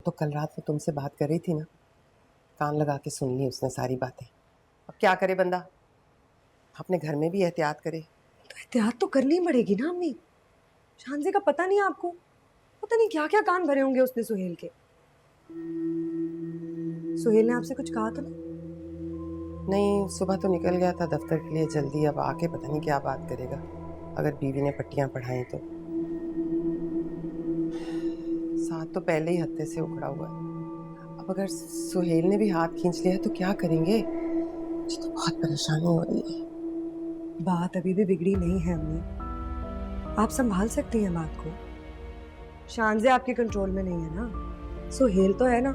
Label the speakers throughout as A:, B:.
A: तो कल रात वो तुमसे बात कर रही थी ना, कान लगा के सुन ली उसने सारी बातें। अब क्या करे बंदा, अपने घर में भी एहतियात करे।
B: तो एहतियात तो करनी ही पड़ेगी ना अम्मी। शानजे का पता नहीं आपको, पता नहीं क्या क्या कान भरे होंगे उसने सुहेल के। सुहेल ने आपसे कुछ कहा तो नहीं?
A: नहीं, सुबह तो निकल गया था दफ्तर के लिए जल्दी, अब आके पता नहीं क्या बात करेगा। अगर बीवी ने पट्टियां पढ़ाई तो। साथ तो पहले ही हत्थे से उखड़ा हुआ है। अब अगर सुहेल ने भी हाथ खींच लिया तो क्या करेंगे? मुझे तो बहुत परेशानी हो रही है।
B: बात अभी भी बिगड़ी नहीं है अम्मी, आप संभाल सकती हैं बात को। शानजे आपके कंट्रोल में नहीं है ना, सुहेल तो है ना।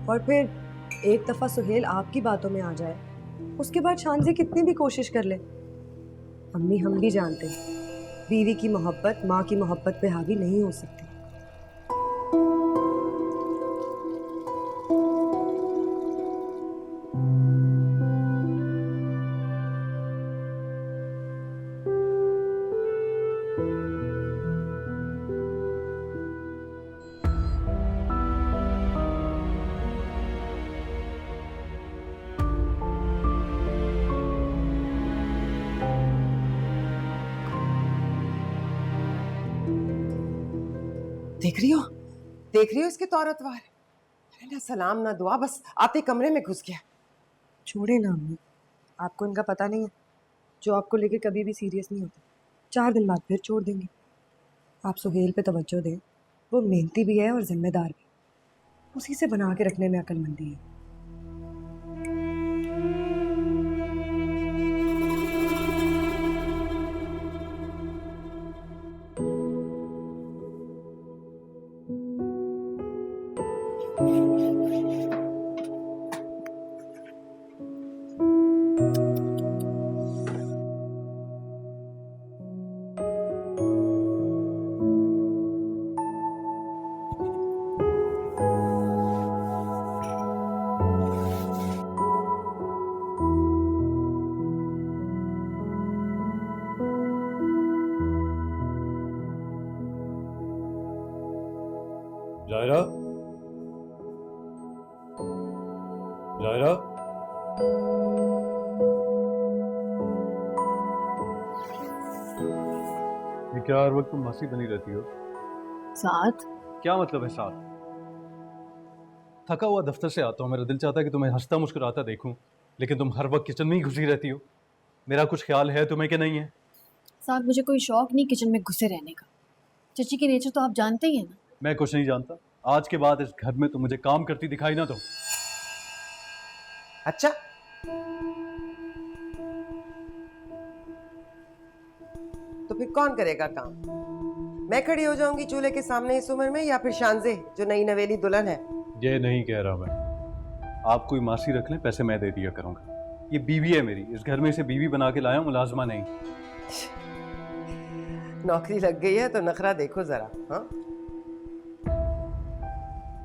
B: और फिर एक दफा सुहेल आपकी बातों में आ जाए, उसके बाद शानजे कितनी भी कोशिश कर ले। अम्मी हम भी जानते हैं, बीवी की मोहब्बत माँ की मोहब्बत पे हावी नहीं हो सकती।
A: देख रही हो इसके तौरतवार। ना सलाम ना दुआ, बस आते कमरे में घुस गया।
B: छोड़े ना अम्मी, आपको इनका पता नहीं है, जो आपको लेके कभी भी सीरियस नहीं होता। 4 दिन बाद फिर छोड़ देंगे। आप सुहेल पे तवज्जो दें, वो मेहनती भी है और जिम्मेदार भी, उसी से बना के रखने में अक्लमंदी है।
C: जायरा, जायरा, ये क्या हर वक्त तुम हंसी बनी रहती हो?
D: साथ
C: क्या मतलब है साथ? थका हुआ दफ्तर से आता हूँ, मेरा दिल चाहता है कि तुम्हें हंसता मुस्कुराता देखूं, लेकिन तुम हर वक्त किचन में ही घुसी रहती हो। मेरा कुछ ख्याल है तुम्हें कि नहीं है?
D: साथ मुझे कोई शौक नहीं किचन में घुसे रहने का। चची की नेचर तो आप जानते ही हैं ना।
C: मैं कुछ नहीं जानता। आज के बाद इस घर में तुम मुझे काम करती दिखाई ना दो।
A: अच्छा, तो फिर कौन करेगा काम? मैं खड़ी हो जाऊंगी चूल्हे के सामने इस उम्र में, या फिर शानजे जो नई नवेली दुल्हन है?
C: ये नहीं कह रहा मैं। आप कोई मासी रख लें, पैसे मैं दे दिया करूंगा। ये बीवी है मेरी, इस घर में इसे बीवी बना के लाया हूं, मुलाजमा नहीं।
A: नौकरी लग गई है तो नखरा देखो जरा। हाँ,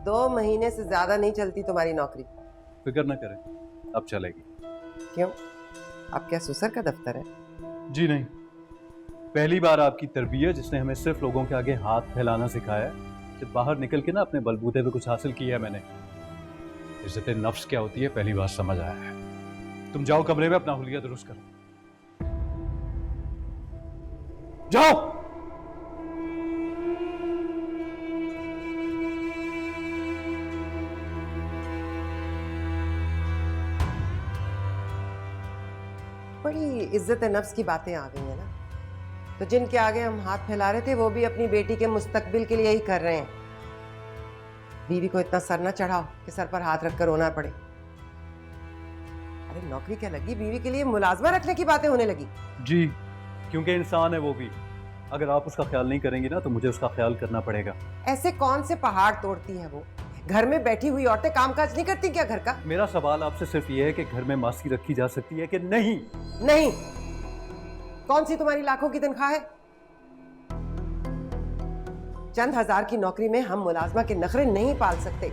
A: 2 महीने से ज्यादा नहीं चलती तुम्हारी नौकरी।
C: फिक्र न करें, अब चलेगी।
A: क्यों, आप क्या सुसर का दफ्तर है?
C: जी नहीं, पहली बार आपकी तरबियत जिसने हमें सिर्फ लोगों के आगे हाथ फैलाना सिखाया है, जब बाहर निकल के ना अपने बलबूते पे कुछ हासिल किया है मैंने। इज्जत नफ्स क्या होती है पहली बार समझ आया है। तुम जाओ कमरे में अपना हुलिया दुरुस्त करो, जाओ।
A: बड़ी इज्जत नफ्स की बातें आ गई है ना। तो जिनके आगे हम हाथ फैला रहे थे वो भी अपनी बेटी के मुस्तकबिल के लिए ही कर रहे हैं। बीवी को इतना सर न चढ़ाओ कि सर पर हाथ रखकर रोना पड़े। अरे नौकरी क्या लगी, बीवी के लिए मुलाजमा रखने की बातें होने लगी।
C: जी, क्योंकि इंसान है वो भी। अगर आप उसका ख्याल नहीं करेंगी ना तो मुझे उसका ख्याल करना पड़ेगा।
A: ऐसे कौन से पहाड़ तोड़ती है वो? घर में बैठी हुई औरतें कामकाज नहीं करती क्या घर का?
C: मेरा सवाल आपसे सिर्फ ये है कि घर में मासी रखी जा सकती है कि नहीं?
A: नहीं। कौन सी तुम्हारी लाखों की तनख्वाह है? चंद हजार की नौकरी में हम मुलाजमा के नखरे नहीं पाल सकते।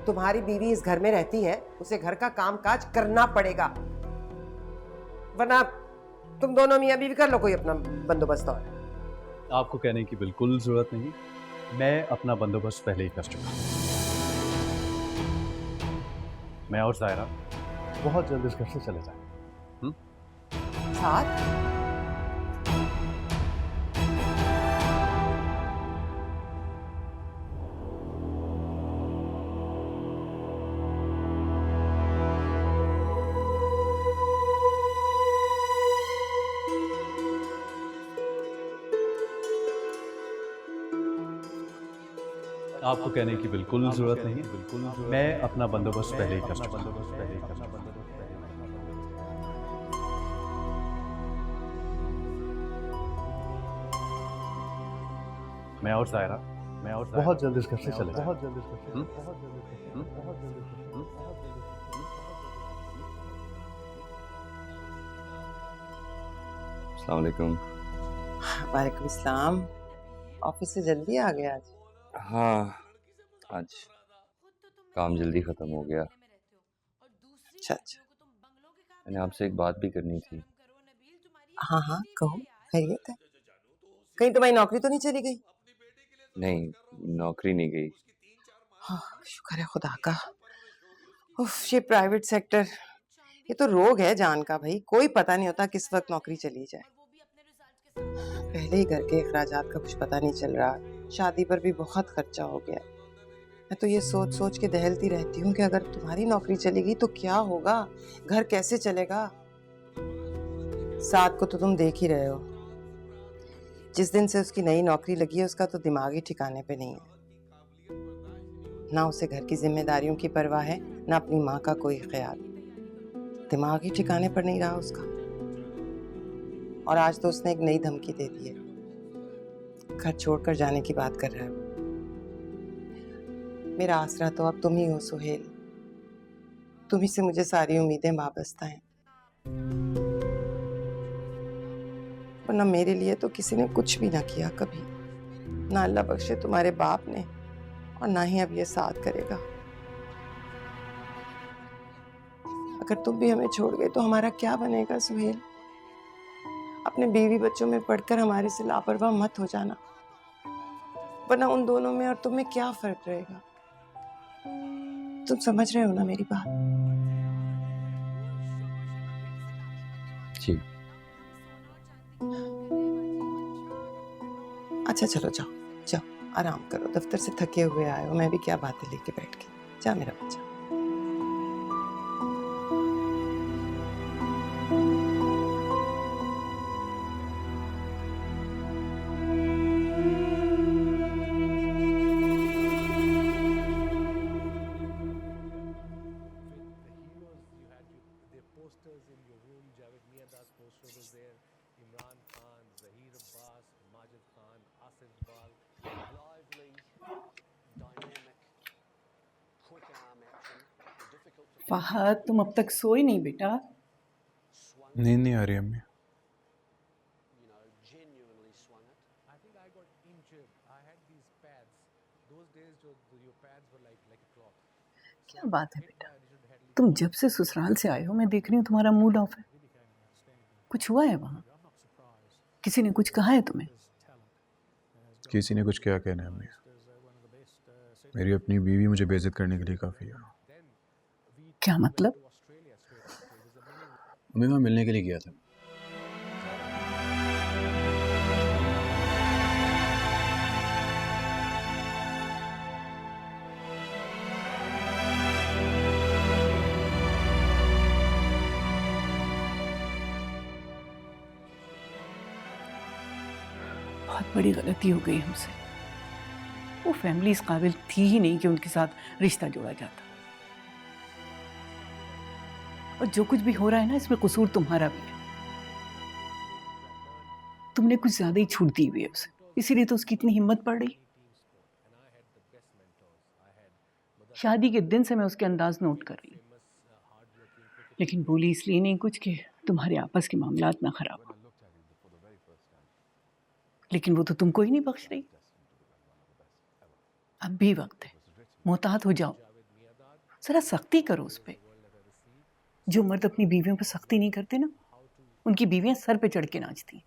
A: तुम्हारी बीवी इस घर में रहती है, उसे घर का कामकाज करना पड़ेगा, वरना तुम दोनों मियां बीवी कर लो कोई अपना बंदोबस्त। और
C: आपको कहने की बिल्कुल जरूरत नहीं। मैं अपना बंदोबस्त पहले ही कर चुका हूं। मैं और जायरा बहुत जल्द इस घर से चले जाएं।
A: साथ
C: आपको कहने की बिल्कुल जरूरत नहीं। मैं अपना बंदोबस्त पहले ही कर चुका हूं। मैं और जायरा बहुत जल्द इस घर से चले जाएं।
E: अस्सलाम वालेकुम।
A: वालेकुम सलाम। ऑफिस से जल्दी आ गया आज?
E: हाँ, आज काम जल्दी ख़त्म हो गया।
A: अच्छा अच्छा।
E: मैंने आपसे एक बात भी करनी थी।
A: हाँ हाँ कहो, खैरियत है? कहीं तुम्हारी नौकरी तो नहीं चली गई?
E: नहीं, नौकरी नहीं गई।
A: हाँ, शुक्र है खुदा का। उफ, ये प्राइवेट सेक्टर, ये तो रोग है जान का भाई। कोई पता नहीं होता किस वक्त नौकरी चली जाए। पहले ही घर के अखराजात का कुछ पता नहीं चल रहा, शादी पर भी बहुत खर्चा हो गया। मैं तो ये सोच सोच के दहलती रहती हूँ कि अगर तुम्हारी नौकरी चली गई तो क्या होगा, घर कैसे चलेगा। साथ को तो तुम देख ही रहे हो, जिस दिन से उसकी नई नौकरी लगी है उसका तो दिमाग ही ठिकाने पे नहीं है। ना उसे घर की जिम्मेदारियों की परवाह है, ना अपनी माँ का कोई ख्याल। दिमाग ही ठिकाने पर नहीं रहा उसका। और आज तो उसने एक नई धमकी दे दी है, घर छोड़कर जाने की बात कर रहा है। मेरा आसरा तो अब तुम ही हो सुहेल। तुम ही से मुझे सारी उम्मीदें वाबस्ता हैं। वरना मेरे लिए तो किसी ने कुछ भी ना किया कभी, ना अल्लाह बख्शे तुम्हारे बाप ने, और ना ही अब ये साथ करेगा। अगर तुम भी हमें छोड़ गए तो हमारा क्या बनेगा सुहेल? अपने बीवी बच्चों में पढ़कर हमारे से लापरवाह मत हो जाना, वरना उन दोनों में और तुम में क्या फर्क रहेगा? तुम समझ रहे हो ना मेरी बात?
E: जी।
A: अच्छा चलो जाओ जाओ, आराम करो। दफ्तर से थके हुए आए हो, मैं भी क्या बातें लेके बैठ गई। जा मेरा बच्चा।
F: फहद, तुम अब तक सोई नहीं बेटा?
G: नींद नहीं आ रही अम्मी।
F: क्या बात है बेटा, तुम जब से ससुराल से आए हो मैं देख रही हूँ तुम्हारा मूड ऑफ है। कुछ हुआ है वहाँ? किसी ने कुछ कहा है तुम्हें?
G: किसी ने कुछ क्या कहना है अम्मी? मेरी अपनी बीवी मुझे बेइज्जत करने के लिए काफ़ी है।
F: क्या मतलब?
G: अम्मी मैं मिलने के लिए गया था।
F: बहुत बड़ी गलती हो गई हमसे। वो फैमिली इस काबिल थी ही नहीं कि उनके साथ रिश्ता जोड़ा जाता। और जो कुछ भी हो रहा है ना, इसमें कसूर तुम्हारा भी है। तुमने कुछ ज्यादा ही छूट दी हुई है उसे, इसीलिए तो उसकी इतनी हिम्मत पड़ रही। शादी के दिन से मैं उसके अंदाज नोट कर रही हूँ, लेकिन बोली इसलिए नहीं कुछ कि तुम्हारे आपस के मामलात ना खराब हो। लेकिन वो तो तुमको ही नहीं बख्श रही। अब भी वक्त है, मोहतात हो जाओ, जरा सख्ती करो उस पर। जो मर्द अपनी बीवियों पर सख्ती नहीं करते ना, उनकी बीवियां सर पे चढ़ के नाचती।